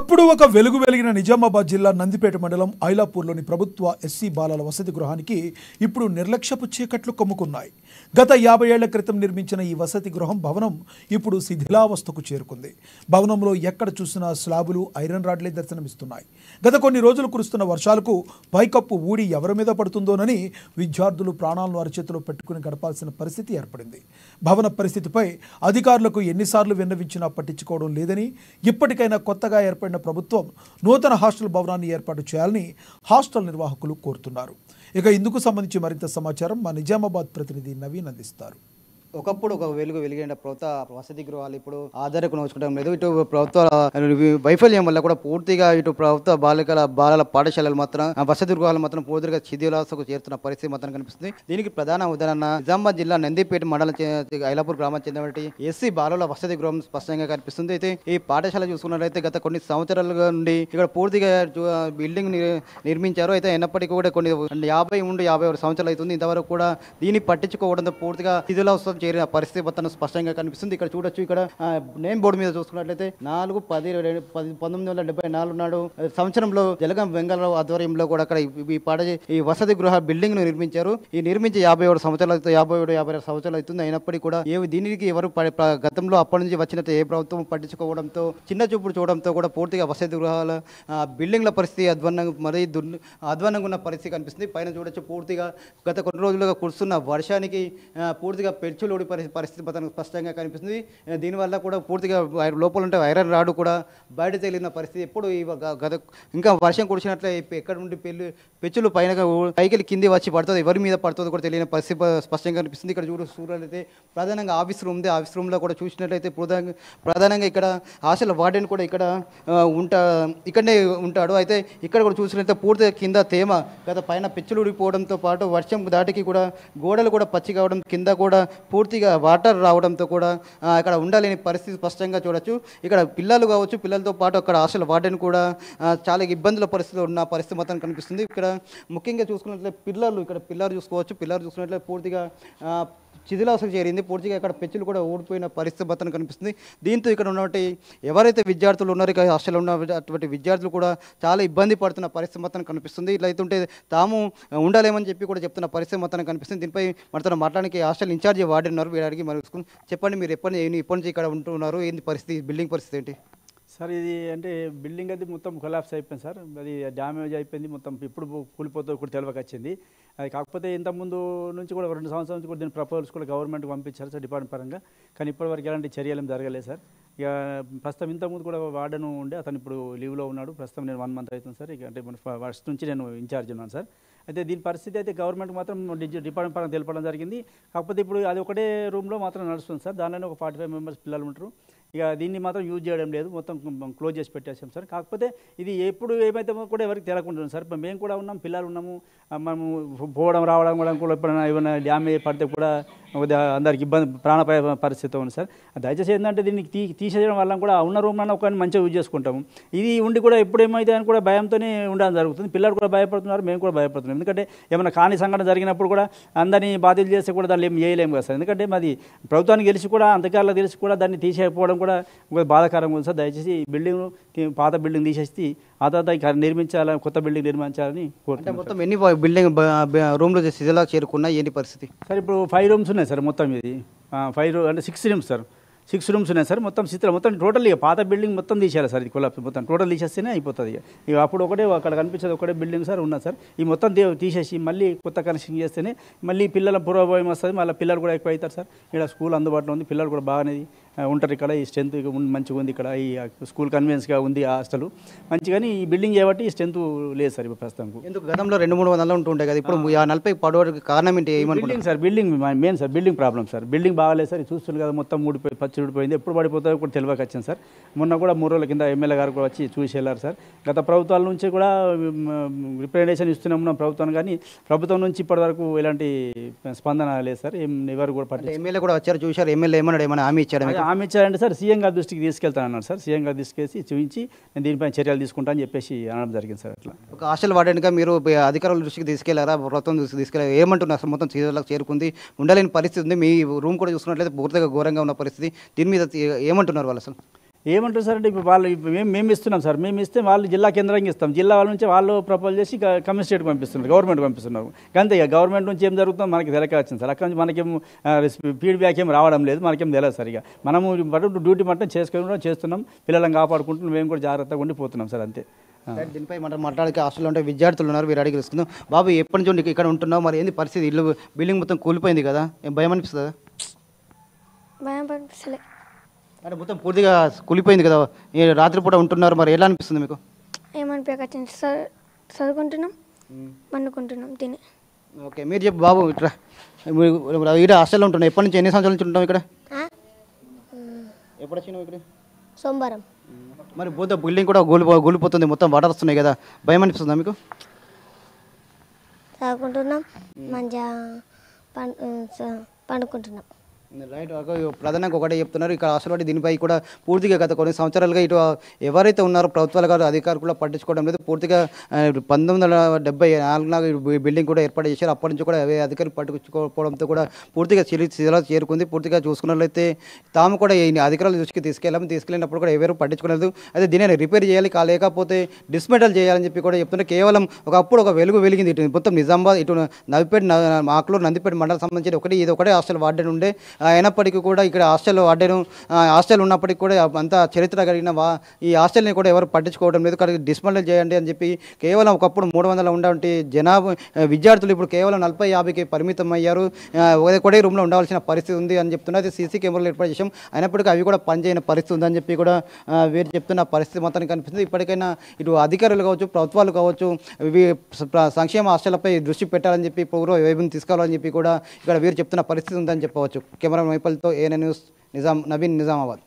ఒకప్పుడు ఒక వెలుగు వెలిగిన నిజామాబాద్ జిల్లా నందిపేట మండలం ఐలాపూర్లోని ప్రభుత్వ ఎస్సీ బాలల వసతి గృహానికి ఇప్పుడు నిర్లక్ష్యపు చీకట్లు కమ్ముకున్నాయి. గత 50 ఏళ్ల క్రితం నిర్మించిన ఈ వసతి గృహం భవనం ఇప్పుడు శిథిలావస్థకు చేరుకుంది. భవనంలో ఎక్కడ చూసినా స్లాబులు, ఐరన్ రాడ్లే దర్శనమిస్తున్నాయి. గత కొన్ని రోజులు కురుస్తున్న వర్షాలకు పైకప్పు ఊడి ఎవరి మీద పడుతుందోనని విద్యార్థులు ప్రాణాలను అరచేతిలో పెట్టుకుని గడపాల్సిన పరిస్థితి ఏర్పడింది. భవన పరిస్థితిపై అధికారులకు ఎన్నిసార్లు విన్నవించినా పట్టించుకోవడం లేదని, ఇప్పటికైనా కొత్తగా ఏర్పడిన ప్రభుత్వం నూతన హాస్టల్ భవనాన్ని ఏర్పాటు చేయాలని హాస్టల్ నిర్వాహకులు కోరుతున్నారు. ఇక ఇందుకు సంబంధించి మరింత సమాచారం మా నిజామాబాద్ ప్రతినిధి నవీన్ అందిస్తారు. ఒకప్పుడు ఒక వెలిగిన ప్రభుత్వ వసతి గృహాలు ఇప్పుడు ఆధారకు నోచుకోవడం లేదు. ఇటు ప్రభుత్వ వైఫల్యం వల్ల కూడా పూర్తిగా ఇటు ప్రభుత్వ బాలల పాఠశాలలు మాత్రం వసతి గృహాలు మాత్రం పూర్తిగా శిథిలావస్థకు చేరుతున్న పరిస్థితి మాత్రం కనిపిస్తుంది. దీనికి ప్రధాన ఉదాహరణ నిజామాబాద్ జిల్లా నందిపేట మండలం ఐలాపూర్ గ్రామానికి చెందినటువంటి ఎస్సీ బాలల వసతి గృహం స్పష్టంగా కనిపిస్తుంది. అయితే ఈ పాఠశాల చూసుకున్నట్లయితే గత కొన్ని సంవత్సరాల నుండి ఇక్కడ పూర్తిగా బిల్డింగ్ నిర్మించారు. అయితే అయినప్పటికీ కూడా కొన్ని 50 సంవత్సరాలు అవుతుంది. ఇంతవరకు కూడా దీన్ని పట్టించుకోవడంతో పూర్తిగా శిథిలావస్థ చేరిన పరిస్థితి మొత్తం స్పష్టంగా కనిపిస్తుంది. ఇక్కడ చూడొచ్చు, ఇక్కడ నేమ్ బోర్డు మీద చూసుకున్నట్లయితే 4/10/1974 నాడు సంవత్సరంలో జలగం వెంగళరావు ఆధ్వర్యంలో కూడా అక్కడ ఈ వసతి గృహ బిల్డింగ్ ను నిర్మించారు. ఈ నిర్మించి 57 సంవత్సరాలు అవుతుంది. అయినప్పటికీ కూడా దీనికి ఎవరు గతంలో అప్పటి నుంచి వచ్చినట్టు ఏ ప్రభుత్వం పట్టించుకోవడంతో, చిన్న చూపుడు చూడడంతో కూడా పూర్తిగా వసతి గృహాల బిల్డింగ్ల పరిస్థితి అధ్వానంగా ఉన్న పరిస్థితి కనిపిస్తుంది. పైన చూడొచ్చు, పూర్తిగా గత కొన్ని రోజులుగా కురుస్తున్న వర్షానికి పూర్తిగా పెచ్చులోడి పరిస్థితి స్పష్టంగా కనిపిస్తుంది. దీనివల్ల కూడా పూర్తిగా లోపల ఉంటే ఐరన్ రాడు కూడా బయట తేలిన పరిస్థితి. ఎప్పుడు ఇంకా వర్షం కురిసినట్లే ఎక్కడ నుండి పెచ్చులు పైకి కింది వచ్చి పడుతుంది, ఎవరి మీద పడుతుందో కూడా తెలియని పరిస్థితి స్పష్టంగా కనిపిస్తుంది. ఇక్కడ చూసినట్లయితే ప్రధానంగా ఆఫీస్ రూమ్ ఉంది. ఆఫీస్ రూమ్లో కూడా చూసినట్లయితే ప్రధానంగా ఇక్కడ హాస్టల్ వార్డెన్ కూడా ఇక్కడనే ఉంటాడు. అయితే ఇక్కడ కూడా చూసినట్లయితే పూర్తిగా కింద తేమ, గత పైన పెచ్చులు ఊడిపోవడంతో పాటు వర్షం దాటికి కూడా గోడలు కూడా పచ్చి కావడం, కింద కూడా పూర్తిగా వాటర్ రావడంతో కూడా ఇక్కడ ఉండలేని పరిస్థితి స్పష్టంగా చూడొచ్చు. ఇక్కడ పిల్లలు కావచ్చు, పిల్లలతో పాటు అక్కడ హాస్టల్ వార్డెన్ కూడా చాలా ఇబ్బందుల పరిస్థితిలో ఉన్న పరిస్థితి మొత్తం కనిపిస్తుంది. ఇక్కడ ముఖ్యంగా చూసుకున్నట్లయితే పిల్లలు చూసుకోవచ్చు. పిల్లలు చూసుకున్నట్లయితే పూర్తిగా శిథిలావస్థకు చేరింది. పూర్తిగా ఇక్కడ పెచ్చులు కూడా ఊడిపోయిన పరిస్థితి మొత్తం కనిపిస్తుంది. దీంతో ఇక్కడ ఉన్నటువంటి ఎవరైతే విద్యార్థులు ఉన్నారో, ఇక హాస్టల్లో ఉన్నటువంటి విద్యార్థులు కూడా చాలా ఇబ్బంది పడుతున్న పరిస్థితి మొత్తం కనిపిస్తుంది. ఇట్లా అయితే తాము ఉండాలేమని చెప్పి కూడా చెప్తున్న పరిస్థితి మొత్తం కనిపిస్తుంది. దీనిపై మనతో మాట్లాడడానికి హాస్టల్ ఇన్ఛార్జ్ వార్డెన్ ఉన్నారు. వీరు అడిగి మరి చెప్పండి, మీరు ఎప్పటి నుంచి ఇక్కడ ఉంటున్నారు, ఏంటి పరిస్థితి, బిల్డింగ్ పరిస్థితి ఏంటి సార్? ఇది అంటే బిల్డింగ్ అది మొత్తం కొలాప్స్ అయిపోయింది సార్. అది డ్యామేజ్ అయిపోయింది మొత్తం. ఇప్పుడు కూలిపోతే కూడా తెలియక వచ్చింది అది. కాకపోతే ఇంతకుముందు నుంచి కూడా 2 సంవత్సరాల నుంచి కూడా దీని ప్రపోజల్స్ కూడా గవర్నమెంట్కి పంపించారు సార్, డిపార్ట్మెంట్ పరంగా. కానీ ఇప్పటివరకు ఎలాంటి చర్యలు జరగలేదు సార్. ఇక ప్రస్తుతం ఇంతకుముందు కూడా వార్డెన్ ఉండే, అతను ఇప్పుడు లీవ్లో ఉన్నాడు. ప్రస్తుతం నేను 1 మంత్ అవుతుంది సార్. ఇక అంటే ఫస్ట్ నుంచి నేను ఇన్ఛార్జ్ ఉన్నాను సార్. అయితే దీని పరిస్థితి అయితే గవర్నమెంట్ మాత్రం డిపార్ట్మెంట్ పరంగా తెలపడం జరిగింది. కాకపోతే ఇప్పుడు అది ఒకటే రూమ్లో మాత్రం నడుస్తుంది సార్. దానిలోనే ఒక 45 మెంబర్స్ పిల్లలు ఉంటారు. ఇక దీన్ని మాత్రం యూజ్ చేయడం లేదు, మొత్తం క్లోజ్ చేసి పెట్టేసాం సార్. కాకపోతే ఇది ఎప్పుడు ఏమైతే కూడా ఎవరికి తెలియకుంటున్నాం సార్. ఇప్పుడు మేము కూడా ఉన్నాం, పిల్లలు ఉన్నాము. మనము పోవడం రావడం కూడా ఎప్పుడైనా ఏమైనా డ్యామేజ్ పడితే కూడా అందరికి ఇబ్బంది, ప్రాణాపాయ పరిస్థితి ఉంది సార్. దయచేసి ఏంటంటే దీన్ని తీసేయడం వల్ల కూడా ఉన్న రూమ్లో ఒక మంచిగా యూజ్ చేసుకుంటాము. ఇది ఉండి కూడా ఎప్పుడు ఏమైతే అని కూడా భయంతోనే ఉండడం జరుగుతుంది. పిల్లలు కూడా భయపడుతున్నారు, మేము కూడా భయపడుతున్నాం. ఎందుకంటే ఏమైనా కాని సంఘటన జరిగినప్పుడు కూడా అందరినీ బాధ్యతలు చేస్తే కూడా దాన్ని ఏం చేయలేము కదా సార్. ఎందుకంటే మాది ప్రభుత్వానికి తెలిసి కూడా, అంతకాలకు తెలిసి కూడా దాన్ని తీసేయకపోవడం కూడా ఒక బాధాకరంగా ఉంది సార్. దయచేసి ఈ బిల్డింగ్, పాత బిల్డింగ్ తీసేసి ఆ తర్వాత నిర్మించాలని, కొత్త బిల్డింగ్ నిర్మించాలని కోరుతున్నాం. మొత్తం ఎన్ని బిల్డింగ్ రూమ్లో శిథిలా చేరుకున్నా ఏంటి పరిస్థితి సార్? ఇప్పుడు 5 రూమ్స్ ఉన్నాయి సార్. మొత్తం ఇది 5 అంటే 6 రూమ్స్ సార్. 6 రూమ్స్ ఉన్నాయి సార్. మొత్తం మొత్తం టోటల్ ఇక పాత బిల్డింగ్ మొత్తం తీసేయాలి సార్. ఇది కొలాప్స్ మొత్తం టోటల్ తీసేస్తేనే అయిపోతుంది. ఇక అప్పుడు అక్కడ కనిపించేది ఒకటే బిల్డింగ్ సార్ ఉన్నది సార్. ఈ మొత్తం తీసేసి మళ్ళీ కొత్త కనెక్షన్ చేస్తేనే మళ్ళీ పిల్లల పూర్వభావం వస్తుంది. మళ్ళీ పిల్లలు కూడా ఎక్కువ అవుతారు సార్. ఇక్కడ స్కూల్ అందుబాటులో ఉంది, పిల్లలు కూడా బాగానే ఉంటారు. ఇక్కడ ఈ స్ట్రెంత్ మంచిగా ఉంది. ఇక్కడ ఈ స్కూల్ కన్వీనియన్స్గా ఉంది హాస్టల్ మంచిగాని. ఈ బిల్డింగ్ చేయబట్టి ఈ స్ట్రెంత్ లేదు సార్ ఇప్పుడు ప్రస్తుతానికి. ఎందుకు గతంలో 200-300 ఉంటుంటాయి కదా, ఇప్పుడు 40 పడవడానికి కారణం ఏంటి? Building sir, building main sir. Building problem sir. Building బాగాలేదు సార్. చూస్తుంది కదా, మొత్తం ఊడిపోయి పచ్చి ఊడిపోయింది. ఎప్పుడు పడిపోతుందో కూడా తెలియక వచ్చింది సార్. మొన్న కూడా 3 రోజుల కింద ఎమ్మెల్యే గారు కూడా వచ్చి చూసి వెళ్ళారు సార్. గత ప్రభుత్వాల నుంచి కూడా రిప్రజెంటేషన్ ఇస్తున్నాం ప్రభుత్వం, కానీ ప్రభుత్వం నుంచి ఇప్పటివరకు ఎలాంటి స్పందన లేదు సార్. ఎవరు కూడా పట్టించారు. ఎమ్మెల్యే కూడా వచ్చారు, చూశారు. ఎమ్మెల్యే ఏమన్నా హామీ ఇచ్చారు? హామీ ఇచ్చారంటే సార్, సీఎం గారి దృష్టికి తీసుకెళ్తానన్నారు సార్. సీఎం గారు తీసుకెళ్ళి చూపించి నేను దీనిపైన చర్యలు తీసుకుంటా అని చెప్పేసి అనడం జరిగింది సార్. అట్లా ఒక హాస్టల్ వార్డెన్గా మీరు అధికారుల దృష్టికి తీసుకెళ్లారా, ప్రభుత్వం దృష్టికి తీసుకెళ్లారా? ఏమంటున్నారు సార్? మొత్తం శిథిలాలకు చేరుకుంది, ఉండలేని పరిస్థితి ఉంది. మీ రూమ్ కూడా చూసుకున్నట్లయితే పూర్తిగా ఘోరంగా ఉన్న పరిస్థితి. దీని మీద ఏమంటున్నారు వాళ్ళు అసలు? ఏమంటారు సార్ అంటే ఇప్పుడు వాళ్ళు మేము ఇస్తున్నాం సార్, మేము ఇస్తే వాళ్ళు జిల్లా కేంద్రంగా ఇస్తాం, జిల్లా వాళ్ళ నుంచి వాళ్ళు ప్రపోజ్ చేసి కమిషనరేట్కి పంపిస్తున్నారు, గవర్నమెంట్ పంపిస్తున్నారు. అంతే ఇక గవర్నమెంట్ నుంచి ఏం జరుగుతుందో మనకి తెలియక వచ్చింది సార్. అక్కడ నుంచి మనకేం ఫీడ్బ్యాక్ ఏం రావడం లేదు, మనకేం తెలియదు సార్. ఇక మనము డ్యూటీ మట్టం చేస్తున్నాం, పిల్లలను కాపాడుకుంటున్నాం, మేము కూడా జాగ్రత్తగా ఉండిపోతున్నాం సార్, అంతే. దీనిపై మనం మాట్లాడక హాస్టల్లో ఉంటే విద్యార్థులు ఉన్నారు, వీరు అడిగి తెలుసుకుందాం. బాబు ఎప్పటి నుంచి ఉండి ఇక్కడ ఉంటున్నావు, మరి ఏంది పరిస్థితి? ఇల్లు బిల్డింగ్ మొత్తం కూలిపోయింది కదా, ఏం భయం అనిపిస్తుందా? భయం అనిపిస్తలే. అంటే మొత్తం పూర్తిగా కూలిపోయింది కదా, ఈ రాత్రిపూట ఉంటున్నారు, మరి ఎలా అనిపిస్తుంది మీకు? ఏమనిపించచ్చింది సార్, చదువుకుంటున్నాం, పండుకుంటున్నాం తిని. ఓకే, మీరు చెప్పు బాబు. ఇట్లా ఇక్కడ హాస్టల్లో ఉంటున్నావు, ఎప్పటి నుంచి ఎన్ని సంవత్సరాల నుంచి ఉంటున్నావు ఇక్కడ? ఎప్పుడు వచ్చినావు ఇక్కడ? సోమవారం. మరి పోతే బిల్డింగ్ కూడా కూలిపోతుంది, మొత్తం వాటర్ వస్తున్నాయి కదా, భయం అనిపిస్తుందా మీకు? చదువుకుంటున్నాం, మంచిగా పండుకుంటున్నాం. రైట్. ప్రధానంగా ఒకటే చెప్తున్నారు ఇక్కడ హాస్టల్ దీనిపై కూడా పూర్తిగా గత కొన్ని సంవత్సరాలుగా ఇటు ఎవరైతే ఉన్నారో ప్రభుత్వాల గారు అధికారులు కూడా పట్టించుకోవడం లేదు. పూర్తిగా 1974 బిల్డింగ్ కూడా ఏర్పాటు చేశారు, అప్పటి నుంచి కూడా అధికారులు పట్టించుకోవడంతో కూడా పూర్తిగా శిలా చేరుకుంది. పూర్తిగా చూసుకున్నట్లయితే తాము కూడా ఈ అధికారుల దృష్టికి తీసుకెళ్ళినప్పుడు కూడా ఎవరు పట్టించుకోలేదు. అయితే దీనిని రిపేర్ చేయాలి, లేకపోతే డిస్మెంటల్ చేయాలని చెప్పి కూడా చెప్తున్నారు. కేవలం ఒకప్పుడు ఒక వెలుగు వెలిగింది, ఇటు మొత్తం నిజామాబాద్, ఇటు నవిపేట, ఆకులూరు, నందిపేట మండలం సంబంధించి ఇది ఒకటే హాస్టల్ వార్డెన్ ఉండే. అయినప్పటికీ కూడా ఇక్కడ హాస్టల్ ఉన్నప్పటికీ కూడా అంతా చరిత్ర కలిగిన ఈ హాస్టల్ని కూడా ఎవరు పట్టించుకోవడం లేదు. కానీ డిస్మెంటల్ చేయండి అని చెప్పి కేవలం ఒకప్పుడు 300 ఉండే జనాభా విద్యార్థులు ఇప్పుడు కేవలం 40-50కి పరిమితం అయ్యారు. ఒకటే రూమ్లో ఉండవలసిన పరిస్థితి ఉంది అని చెప్తున్నారు. సీసీ కెమెరాలు ఏర్పాటు చేసాం, అయినప్పటికీ అవి కూడా పనిచేయని పరిస్థితి ఉందని చెప్పి కూడా వీరు చెప్తున్న పరిస్థితి మొత్తానికి కనిపిస్తుంది. ఇప్పటికైనా ఇటు అధికారులు కావచ్చు, ప్రభుత్వాలు కావచ్చు, ఇవి సంక్షేమ హాస్టళ్లపై దృష్టి పెట్టాలని చెప్పి పూర్వ వైభవం తీసుకోవాలని చెప్పి కూడా ఇక్కడ వీరు చెప్తున్న పరిస్థితి ఉందని చెప్పవచ్చు. కెమెరా మైపల్తో ఏఎన్ఎన్ న్యూస్, నవీన్, నిజామాబాద్.